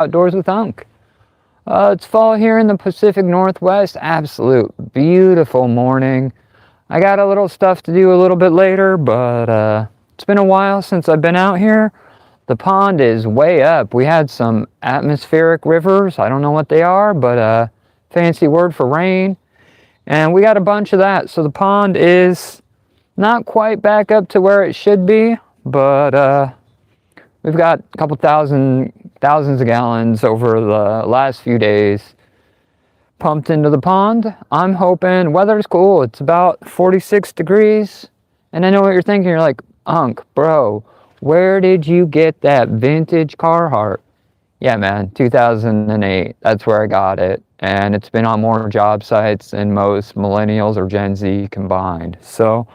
Outdoors with Unc. It's fall here in the Pacific Northwest. Absolute beautiful morning. I got a little stuff to do a little bit later, but it's been a while since I've been out here. The pond is way up. We had some atmospheric rivers. I don't know what they are, but fancy word for rain. And we got a bunch of that. So the pond is not quite back up to where it should be, but we've got a couple thousands of gallons over the last few days pumped into the pond. I'm hoping weather's cool. It's about 46 degrees. And I know what you're thinking. You're like, Unc, bro, where did you get that vintage Carhartt? Yeah, man, 2008. That's where I got it. And it's been on more job sites than most millennials or Gen Z combined. So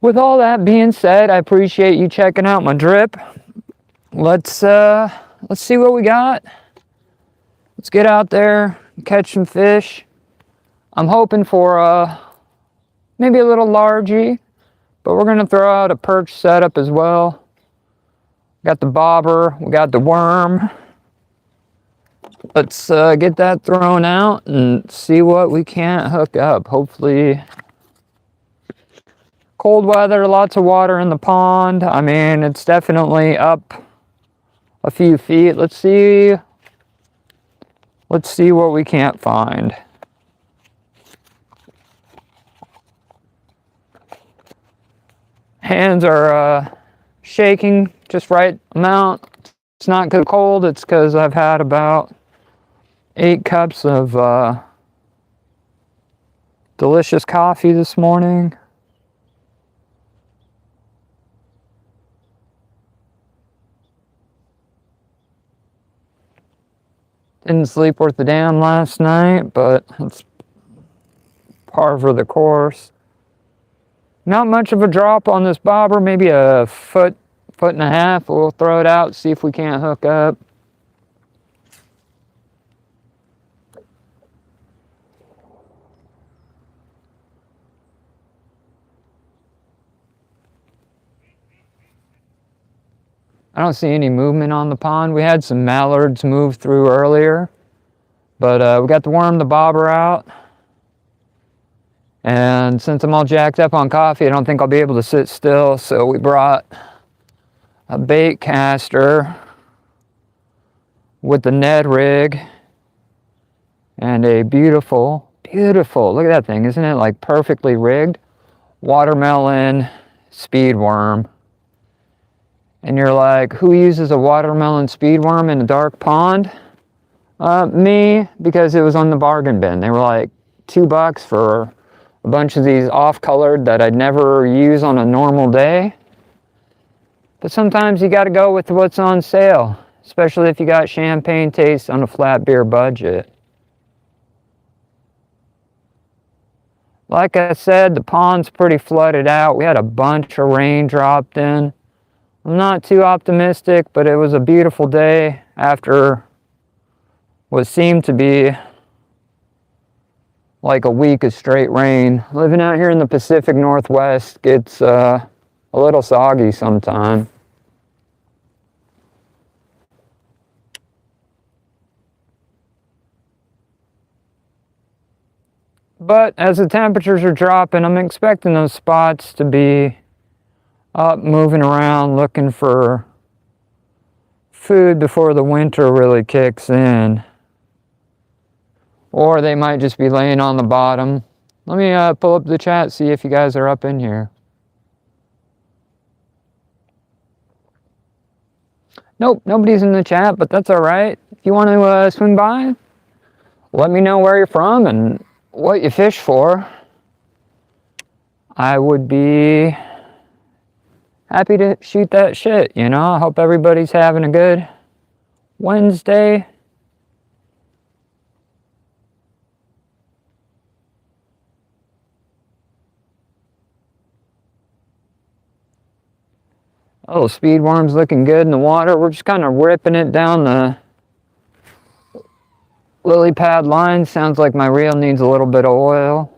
with all that being said, I appreciate you checking out my drip. Let's see what we got. Let's get out there, catch some fish. I'm hoping for maybe a little largie, but we're gonna throw out a perch setup as well. Got the bobber, we got the worm. Let's get that thrown out and see what we can't hook up. Hopefully, cold weather, lots of water in the pond. I mean, it's definitely up a few feet. Let's see what we can't find. Hands are shaking just right amount. It's not because cold, it's because I've had about 8 cups of delicious coffee this morning. Didn't sleep worth a damn last night, but it's par for the course. Not much of a drop on this bobber, maybe a foot and a half. We'll throw it out, see if we can't hook up. I don't see any movement on the pond. We had some mallards move through earlier, but we got the worm, the bobber out. And since I'm all jacked up on coffee, I don't think I'll be able to sit still, so we brought a bait caster with the Ned rig and a beautiful, look at that thing, isn't it like perfectly rigged? Watermelon speed worm. And you're like, who uses a watermelon speed worm in a dark pond? Me, because it was on the bargain bin. They were like $2 for a bunch of these off-colored that I'd never use on a normal day. But sometimes you gotta go with what's on sale, especially if you got champagne taste on a flat beer budget. Like I said, the pond's pretty flooded out. We had a bunch of rain dropped in. I'm not too optimistic, but it was a beautiful day after what seemed to be like a week of straight rain. Living out here in the Pacific Northwest gets a little soggy sometimes. But as the temperatures are dropping, I'm expecting those spots to be up, moving around, looking for food before the winter really kicks in. Or they might just be laying on the bottom. Let me pull up the chat, see if you guys are up in here. Nope, nobody's in the chat, but that's all right. If you want to swing by, let me know where you're from and what you fish for. I would be happy to shoot that shit, you know? I hope everybody's having a good Wednesday. Oh, speed worm's looking good in the water. We're just kind of ripping it down the lily pad line. Sounds like my reel needs a little bit of oil.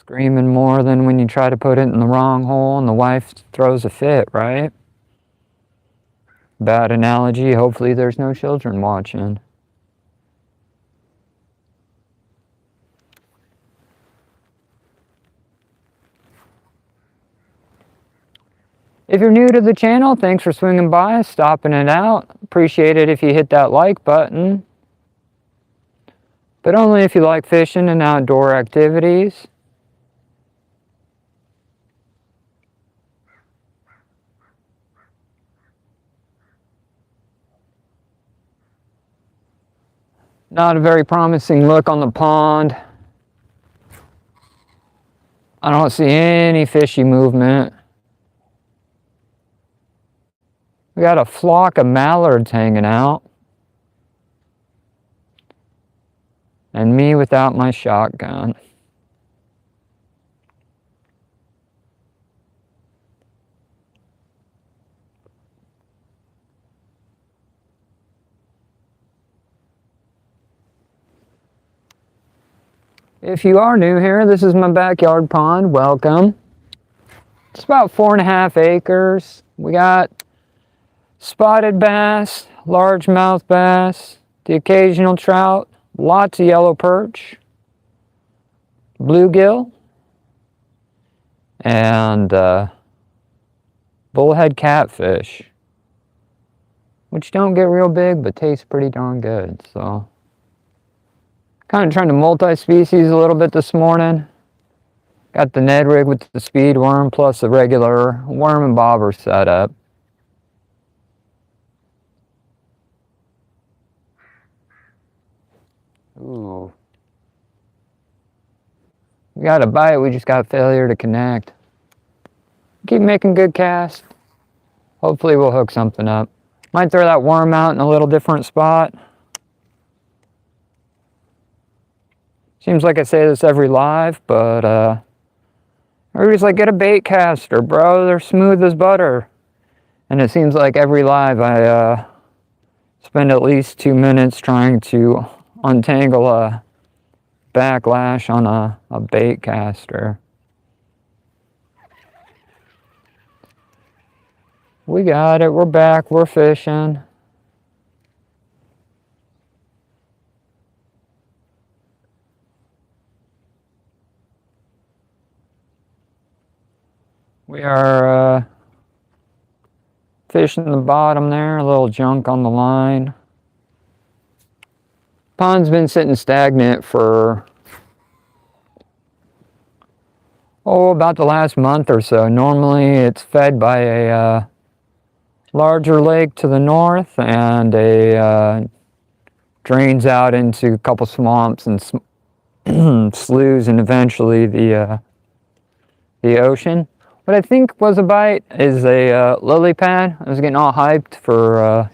Screaming more than when you try to put it in the wrong hole and the wife throws a fit, right? Bad analogy. Hopefully there's no children watching. If you're new to the channel, thanks for swinging by, stopping it out. Appreciate it if you hit that like button. But only if you like fishing and outdoor activities. Not a very promising look on the pond. I don't see any fishy movement. We got a flock of mallards hanging out. And me without my shotgun. If you are new here, this is my backyard pond. Welcome. It's about 4.5 acres. We got spotted bass, largemouth bass, the occasional trout, lots of yellow perch, bluegill, and bullhead catfish, which don't get real big but taste pretty darn good. So kind of trying to multi-species a little bit this morning. Got the Ned rig with the speed worm plus a regular worm and bobber setup. Ooh. We got a bite, we just got failure to connect. Keep making good casts. Hopefully we'll hook something up. Might throw that worm out in a little different spot. Seems like I say this every live, but everybody's like, get a bait caster, bro. They're smooth as butter. And it seems like every live I spend at least 2 minutes trying to untangle a backlash on a bait caster. We got it. We're back. We're fishing. We are fishing the bottom there. A little junk on the line. Pond's been sitting stagnant for about the last month or so. Normally it's fed by a larger lake to the north, and drains out into a couple swamps and sloughs, and eventually the ocean. What I think was a bite is a lily pad. I was getting all hyped for a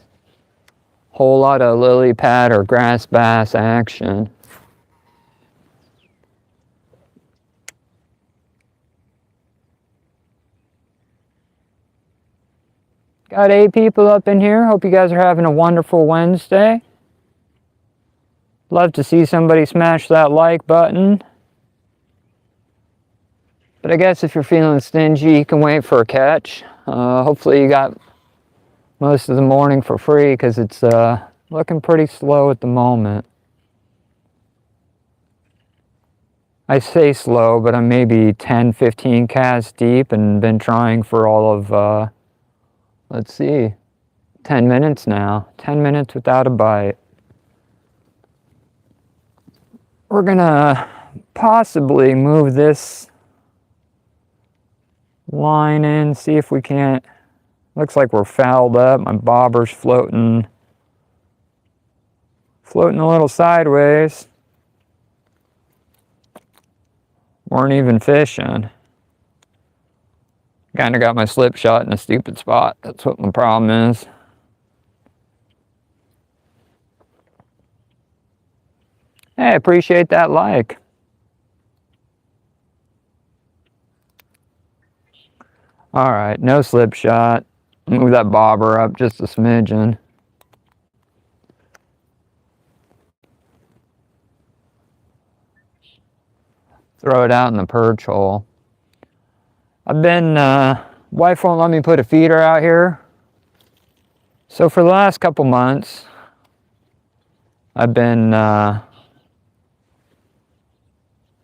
whole lot of lily pad or grass bass action. Got 8 people up in here. Hope you guys are having a wonderful Wednesday. Love to see somebody smash that like button. But I guess if you're feeling stingy, you can wait for a catch. Hopefully you got most of the morning for free, because it's looking pretty slow at the moment. I say slow, but I'm maybe 10-15 casts deep and been trying for all of, let's see, 10 minutes now. 10 minutes without a bite. We're gonna possibly move this line in, see if we can't. Looks like we're fouled up. My bobber's floating a little sideways. Weren't even fishing. Kind of got my slip shot in a stupid spot. That's what my problem is. Hey, appreciate that like. All right, no slip shot. Move that bobber up just a smidgen. throw it out in the perch hole. I've been, wife won't let me put a feeder out here. So for the last couple months, I've been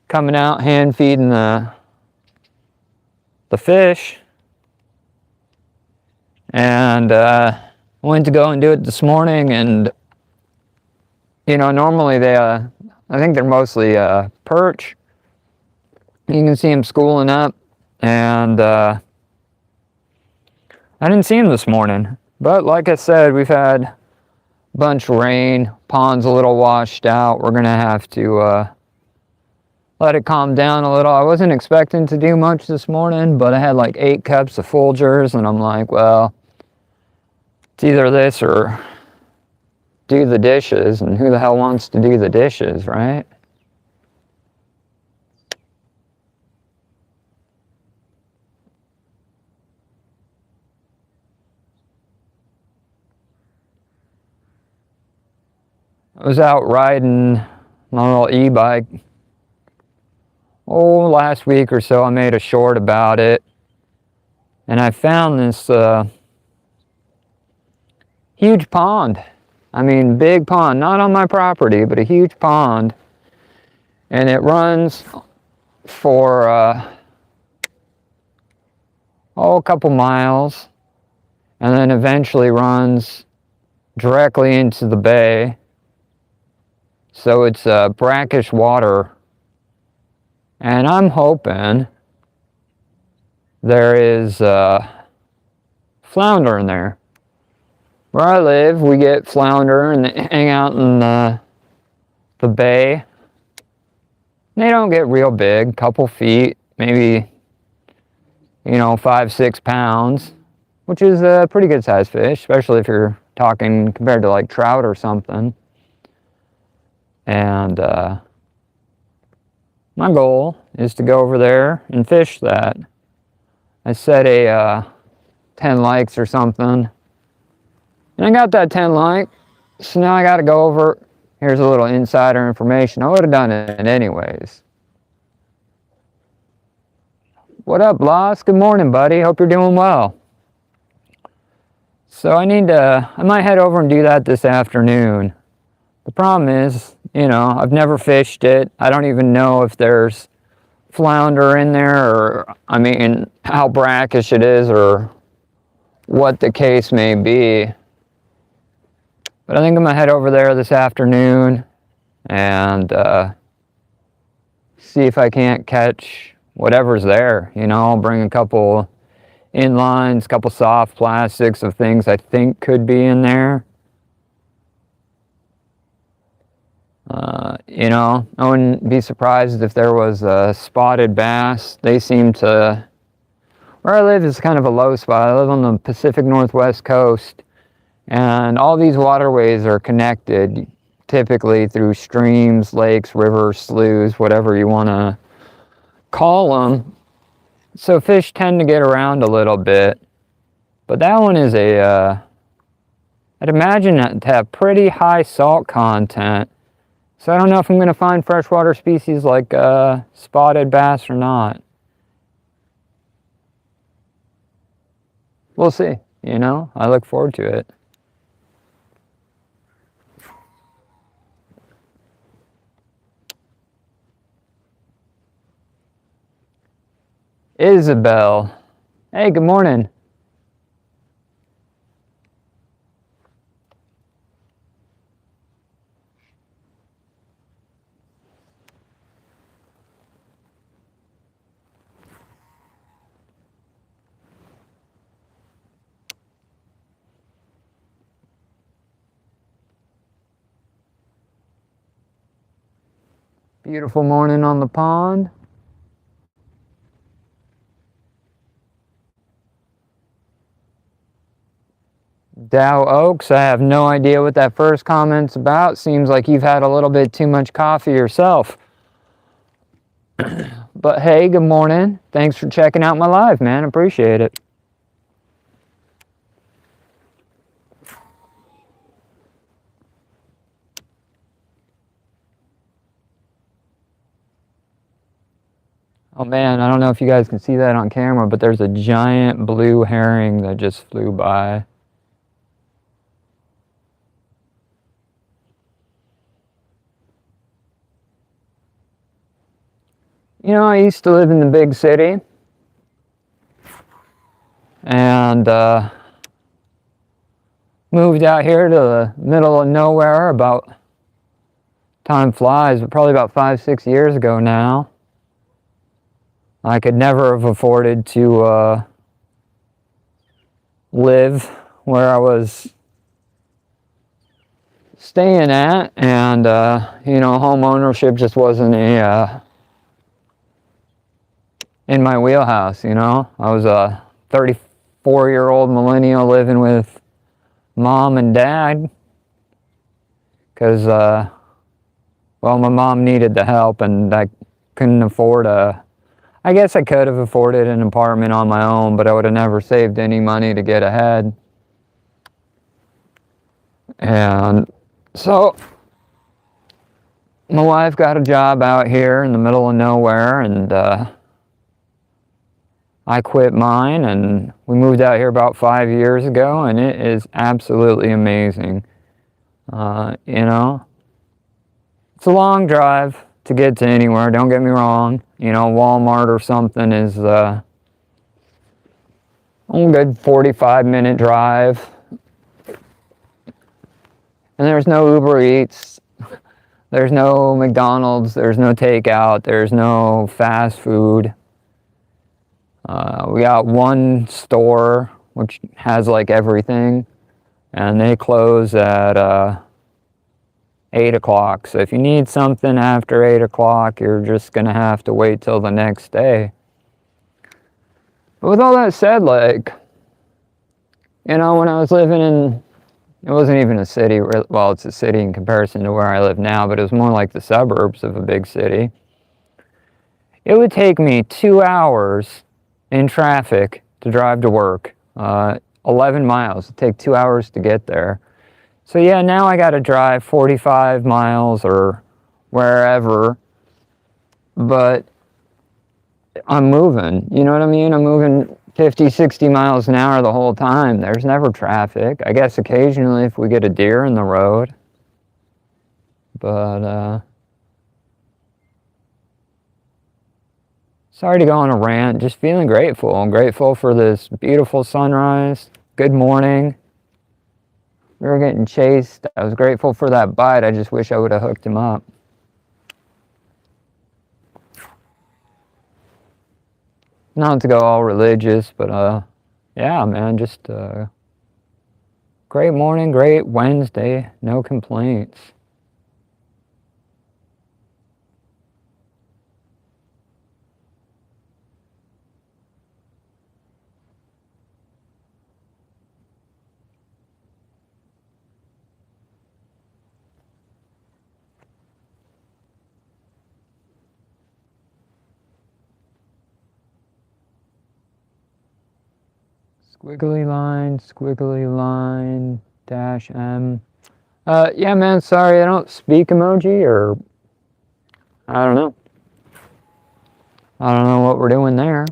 coming out hand feeding the fish, and went to go and do it this morning. And you know, normally they I think they're mostly perch. You can see them schooling up, and I didn't see them this morning. But like I said, we've had a bunch of rain, pond's a little washed out. We're gonna have to let it calm down a little. I wasn't expecting to do much this morning, but I had like 8 cups of Folgers, and I'm like, well, it's either this or do the dishes, and who the hell wants to do the dishes, right? I was out riding my little e-bike. Oh, last week or so I made a short about it, and I found this huge pond. I mean, big pond, not on my property, but a huge pond. And it runs for a couple miles, and then eventually runs directly into the bay. So it's brackish water. And I'm hoping there is flounder in there. Where I live, we get flounder and they hang out in the bay. They don't get real big, couple feet, maybe, you know, 5-6 pounds, which is a pretty good sized fish, especially if you're talking compared to like trout or something. And my goal is to go over there and fish that. I set a 10 likes or something, and I got that 10 like, so now I got to go over. Here's a little insider information. I would have done it anyways. What up, Lost? Good morning, buddy. Hope you're doing well. So I might head over and do that this afternoon. The problem is, you know, I've never fished it. I don't even know if there's flounder in there, or, I mean, how brackish it is, or what the case may be. But I think I'm gonna head over there this afternoon and see if I can't catch whatever's there. You know, I'll bring a couple inlines, couple soft plastics of things I think could be in there. You know, I wouldn't be surprised if there was a spotted bass. They seem to, where I live is kind of a low spot. I live on the Pacific Northwest coast, and all these waterways are connected typically through streams, lakes, rivers, sloughs, whatever you want to call them. So fish tend to get around a little bit. But that one is I'd imagine it to have pretty high salt content. So I don't know if I'm going to find freshwater species like spotted bass or not. We'll see, you know? I look forward to it. Isabel. Hey, good morning. Beautiful morning on the pond. Dow Oaks, I have no idea what that first comment's about. Seems like you've had a little bit too much coffee yourself. But hey, good morning. Thanks for checking out my live, man. Appreciate it. Oh man, I don't know if you guys can see that on camera, but there's a giant blue herring that just flew by. You know, I used to live in the big city, and moved out here to the middle of nowhere about, time flies, but probably about 5-6 years ago now. I could never have afforded to live where I was staying at, and you know, home ownership just wasn't in my wheelhouse. You know, I was a 34-year-old millennial living with mom and dad because well, my mom needed the help, and I couldn't afford I guess I could have afforded an apartment on my own, but I would have never saved any money to get ahead. And so my wife got a job out here in the middle of nowhere, and I quit mine, and we moved out here about 5 years ago, and it is absolutely amazing. You know, it's a long drive to get to anywhere, don't get me wrong. You know, Walmart or something is a good 45-minute drive. And there's no Uber Eats, there's no McDonald's, there's no takeout, there's no fast food. We got one store which has like everything, and they close at 8 o'clock. So if you need something after 8 o'clock, you're just gonna have to wait till the next day. But with all that said, like, you know, when I was living in, it wasn't even a city, well, it's a city in comparison to where I live now, but it was more like the suburbs of a big city. It would take me 2 hours in traffic to drive to work. 11 miles, it'd take 2 hours to get there. So yeah, now I gotta drive 45 miles or wherever, but I'm moving, you know what I mean? I'm moving 50, 60 miles an hour the whole time. There's never traffic. I guess occasionally if we get a deer in the road, but sorry to go on a rant, just feeling grateful. I'm grateful for this beautiful sunrise. Good morning. We were getting chased. I was grateful for that bite. I just wish I would have hooked him up. Not to go all religious, but yeah, man, just great morning, great Wednesday, no complaints. Squiggly line, dash M. Yeah, man, sorry, I don't speak emoji, or I don't know. I don't know what we're doing there.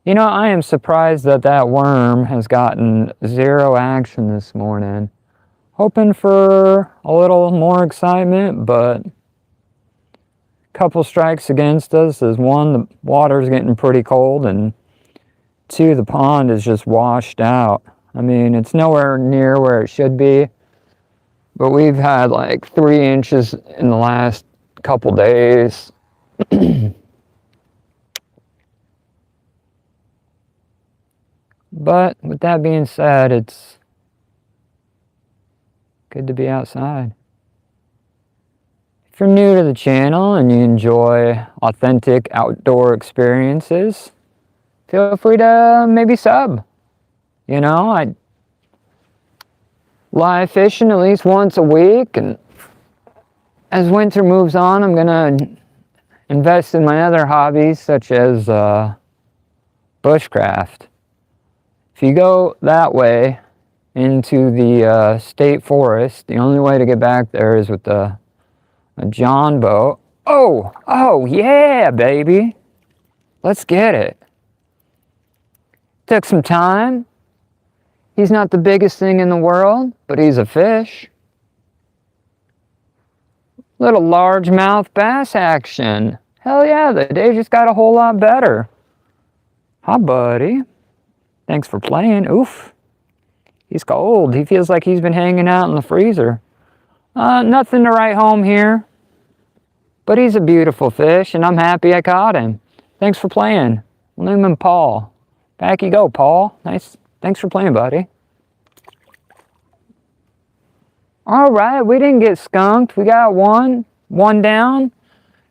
You know, I am surprised that that worm has gotten 0 action this morning. Hoping for a little more excitement, but a couple strikes against us is, one, the water's getting pretty cold, and 2, the pond is just washed out. I mean, it's nowhere near where it should be, but we've had like 3 inches in the last couple days. But with that being said, it's good to be outside. If you're new to the channel and you enjoy authentic outdoor experiences, feel free to maybe sub. You know, I live fishing at least once a week, and as winter moves on, I'm gonna invest in my other hobbies such as bushcraft. If you go that way into the state forest, the only way to get back there is with a John boat. Oh, yeah, baby. Let's get it. Took some time. He's not the biggest thing in the world, but he's a fish. Little largemouth bass action. Hell yeah, the day just got a whole lot better. Hi, buddy. Thanks for playing. Oof. He's cold. He feels like he's been hanging out in the freezer. Nothing to write home here. But he's a beautiful fish, and I'm happy I caught him. Thanks for playing. We'll name him Paul. Back you go, Paul. Nice. Thanks for playing, buddy. All right, we didn't get skunked. We got one down.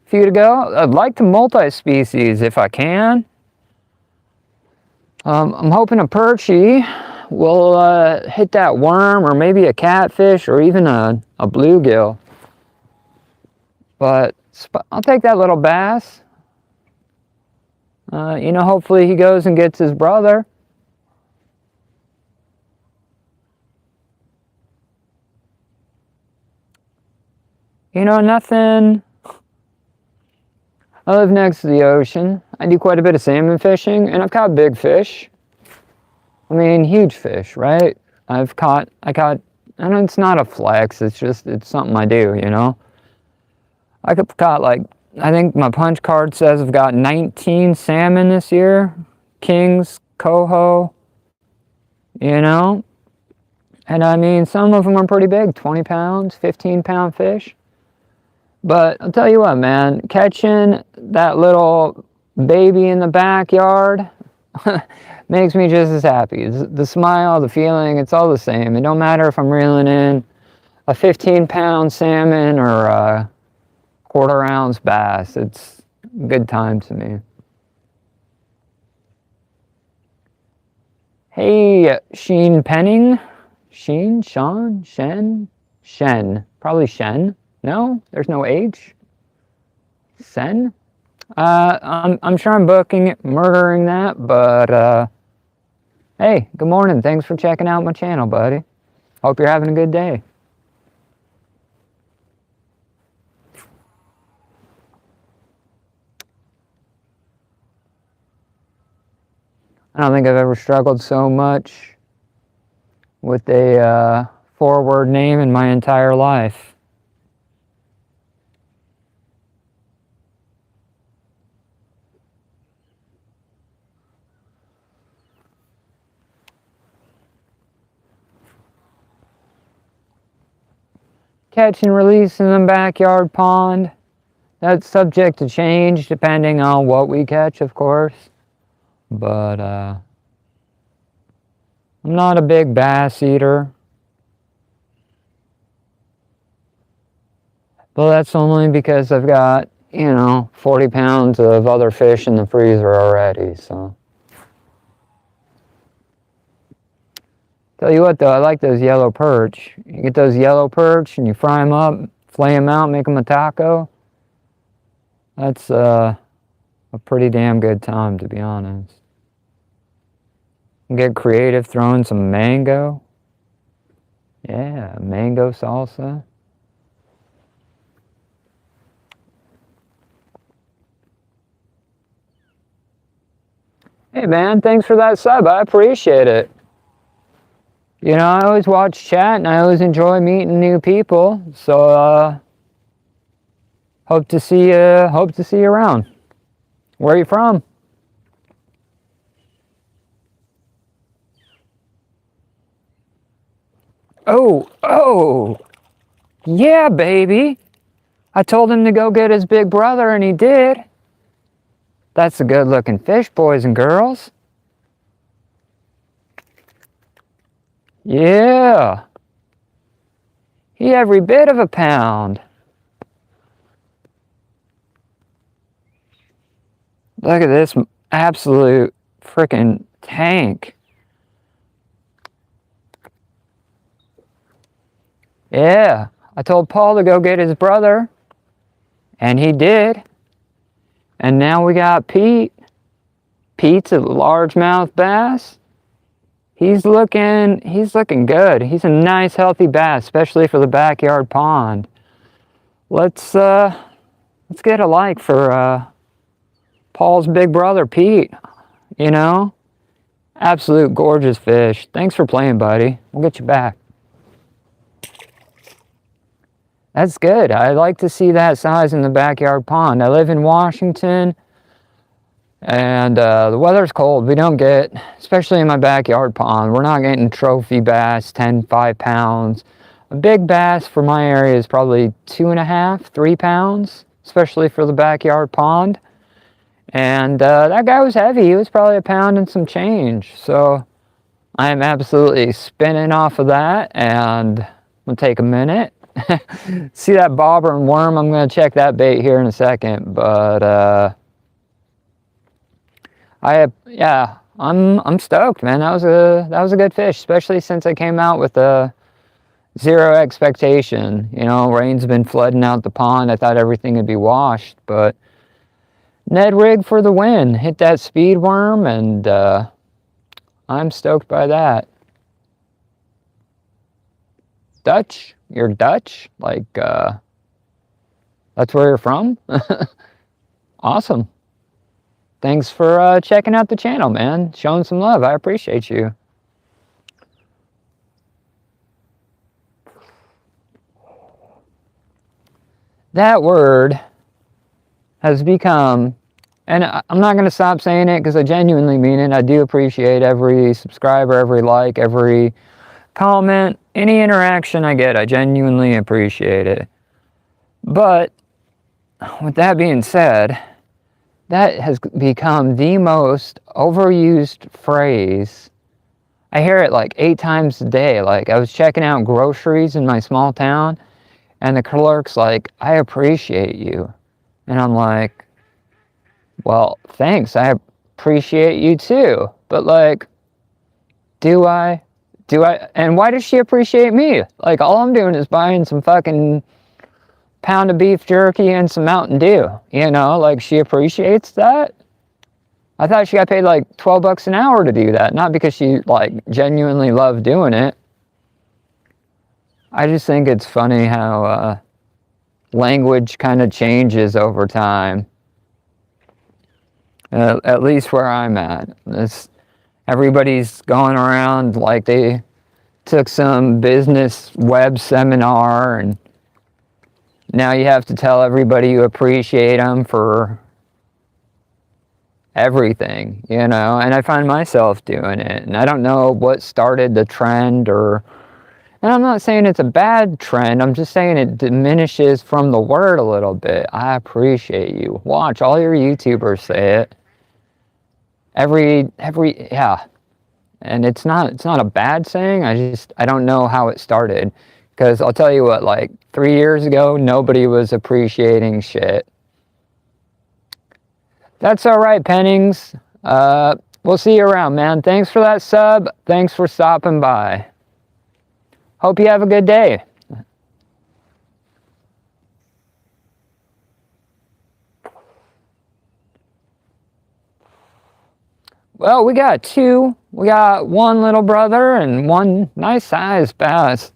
A few to go. I'd like to multi-species if I can. I'm hoping a perchie will hit that worm, or maybe a catfish, or even a bluegill. But I'll take that little bass. Hopefully he goes and gets his brother. Nothing. I live next to the ocean. I do quite a bit of salmon fishing, and I've caught big fish. I mean, huge fish, right? I caught, and it's not a flex, it's something I do, I caught I think my punch card says I've got 19 salmon this year. Kings, coho, And I mean, some of them are pretty big, 20 pounds, 15-pound fish. But I'll tell you what, man, catching that little baby in the backyard makes me just as happy. The smile, the feeling, it's all the same. It don't matter if I'm reeling in a 15-pound salmon or a quarter-ounce bass. It's a good time to me. Hey, Sheen Penning. Sheen? Sean? Shen? Shen. Probably Shen. No? There's no H? Sen? I'm sure I'm murdering that, but, hey, good morning. Thanks for checking out my channel, buddy. Hope you're having a good day. I don't think I've ever struggled so much with a four-word name in my entire life. Catch and release in the backyard pond. That's subject to change depending on what we catch, of course. But I'm not a big bass eater. But that's only because I've got, 40 pounds of other fish in the freezer already, so. Tell you what though, I like those yellow perch. You get those yellow perch and you fry them up, flay them out, make them a taco. That's a pretty damn good time, to be honest. Get creative, throwing some mango. Yeah, mango salsa. Hey man, thanks for that sub. I appreciate it. I always watch chat and I always enjoy meeting new people. So hope to see you around. Where are you from? Oh, yeah, baby. I told him to go get his big brother and he did. That's a good looking fish, boys and girls. Yeah. He every bit of a pound. Look at this absolute freaking tank. Yeah, I told Paul to go get his brother, and he did. And now we got Pete. Pete's a largemouth bass. He's looking good. He's a nice, healthy bass, especially for the backyard pond. Let's let's get a like for Paul's big brother, Pete. You know? Absolute gorgeous fish. Thanks for playing, buddy. We'll get you back. That's good. I like to see that size in the backyard pond. I live in Washington, and the weather's cold. We don't get, especially in my backyard pond, we're not getting trophy bass, 10, 5 pounds. A big bass for my area is probably 2.5, 3 pounds, especially for the backyard pond. And that guy was heavy. He was probably 1 pound and some change. So I'm absolutely spinning off of that, and I'm gonna take a minute. See that bobber and worm? I'm gonna check that bait here in a second. But I'm stoked, man. That was a good fish, especially since I came out with a zero expectation. You know, rain's been flooding out the pond. I thought everything would be washed, but Ned rig for the win. Hit that speed worm, and I'm stoked by that. Dutch? You're Dutch? Like, that's where you're from? Awesome. Thanks for checking out the channel, man. Showing some love. I appreciate you. That word has become, and I'm not going to stop saying it because I genuinely mean it. I do appreciate every subscriber, every like, every comment, any interaction I get. I genuinely appreciate it. But with that being said, that has become the most overused phrase. I hear it like 8 times a day. Like, I was checking out groceries in my small town, and the clerk's like, "I appreciate you." And I'm like, well, thanks. I appreciate you too. But like, do I? And why does she appreciate me? Like, all I'm doing is buying some fucking pound of beef jerky and some Mountain Dew. You know, like, she appreciates that? I thought she got paid like $12 an hour to do that. Not because she like genuinely loved doing it. I just think it's funny how language kind of changes over time. At least where I'm at. Everybody's going around like they took some business web seminar, and now you have to tell everybody you appreciate them for everything, you know? And I find myself doing it, and I don't know what started the trend, and I'm not saying it's a bad trend, I'm just saying it diminishes from the word a little bit. I appreciate you. Watch, all your YouTubers say it. Yeah. And it's not a bad saying, I don't know how it started. Because I'll tell you what, like 3 years ago, nobody was appreciating shit. That's alright, Pennings. We'll see you around, man. Thanks for that sub. Thanks for stopping by. Hope you have a good day. Well, we got 2. We got 1 little brother and 1 nice sized bass.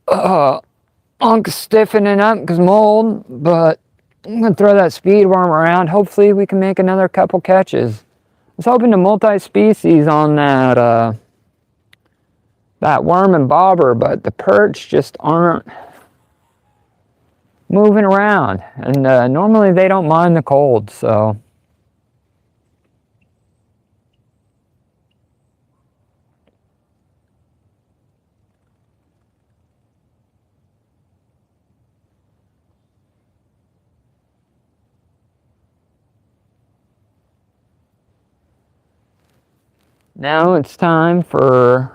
Unk's stiffening up because mold, but I'm going to throw that speed worm around. Hopefully we can make another couple catches. I was hoping to multi-species on that worm and bobber, but the perch just aren't moving around. And normally they don't mind the cold, so... Now it's time for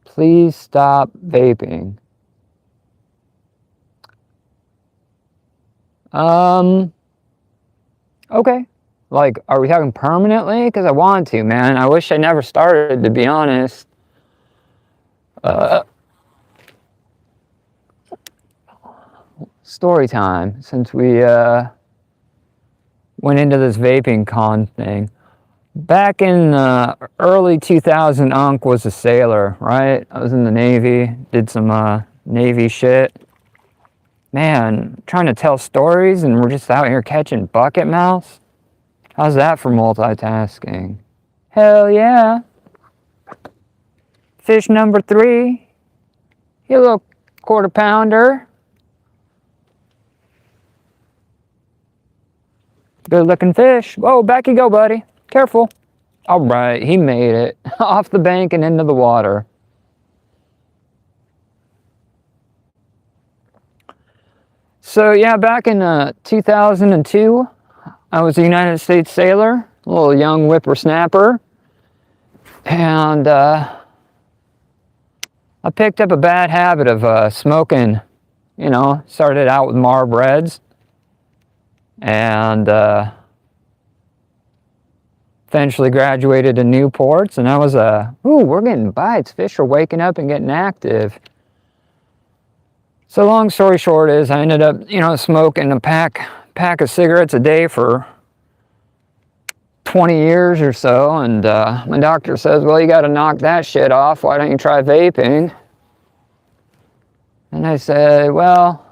please stop vaping. Okay. Like, are we talking permanently? Because I want to, man. I wish I never started, to be honest. Story time, since we went into this vaping con thing. Back in early 2000, was a sailor, right? I was in the Navy, did some Navy shit. Man, trying to tell stories and we're just out here catching bucket mouths? How's that for multitasking? Hell yeah. Fish number 3. You little quarter pounder. Good looking fish. Whoa, back you go, buddy. Careful. All right, he made it. Off the bank and into the water. So yeah, back in 2002, I was a United States sailor, a little young whippersnapper. And I picked up a bad habit of smoking. You know, started out with Marb Reds. And eventually graduated to Newports. And I was, ooh, we're getting bites. Fish are waking up and getting active. So long story short is I ended up, you know, smoking a pack of cigarettes a day for 20 years or so. And my doctor says, well, you got to knock that shit off. Why don't you try vaping? And I said, well,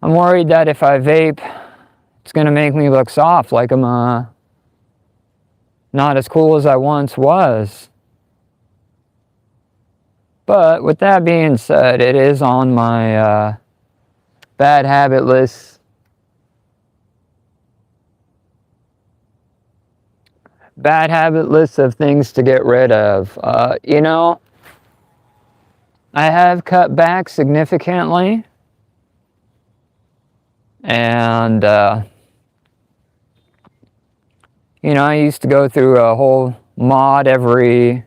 I'm worried that if I vape, it's going to make me look soft, like I'm not as cool as I once was. But with that being said, it is on my bad habit list. Bad habit list of things to get rid of. You know, I have cut back significantly. And, you know, I used to go through a whole mod every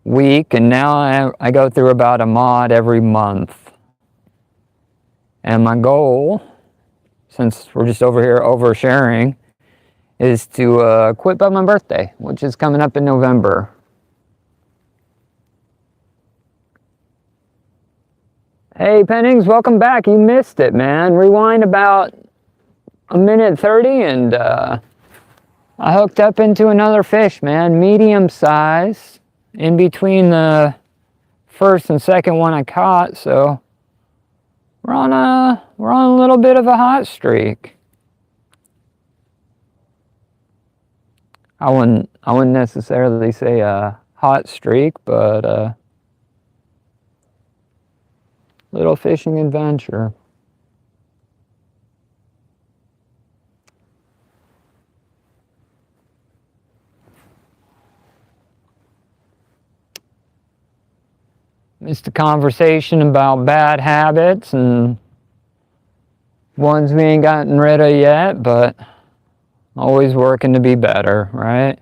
week, and now I go through about a mod every month. And my goal, since we're just over here oversharing, is to quit by my birthday, which is coming up in November. Hey, Pennings, welcome back. You missed it, man. Rewind about a minute 30, and I hooked up into another fish, man. Medium size, in between the first and second one I caught, so we're on a little bit of a hot streak. I wouldn't necessarily say a hot streak, but little fishing adventure. Missed a conversation about bad habits and ones we ain't gotten rid of yet, but always working to be better, right?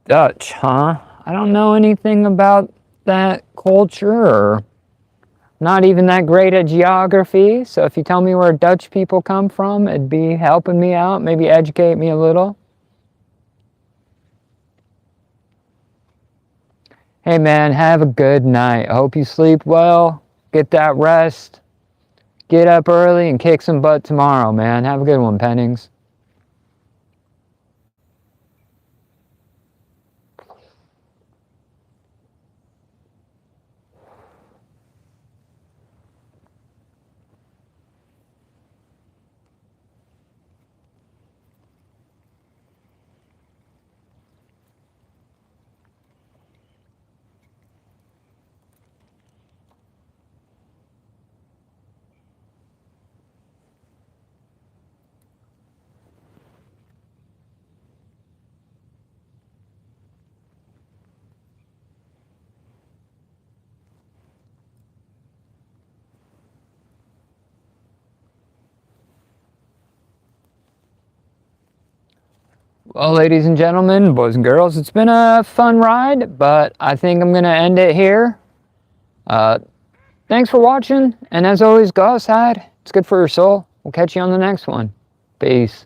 Dutch, huh? I don't know anything about that culture, or not even that great at geography, so if you tell me where Dutch people come from, it'd be helping me out, maybe educate me a little. Hey man, have a good night. I hope you sleep well, get that rest, get up early and kick some butt tomorrow, man. Have a good one, Pennings. Well, ladies and gentlemen, boys and girls, it's been a fun ride, but I think I'm going to end it here. Thanks for watching, and as always, go outside. It's good for your soul. We'll catch you on the next one. Peace.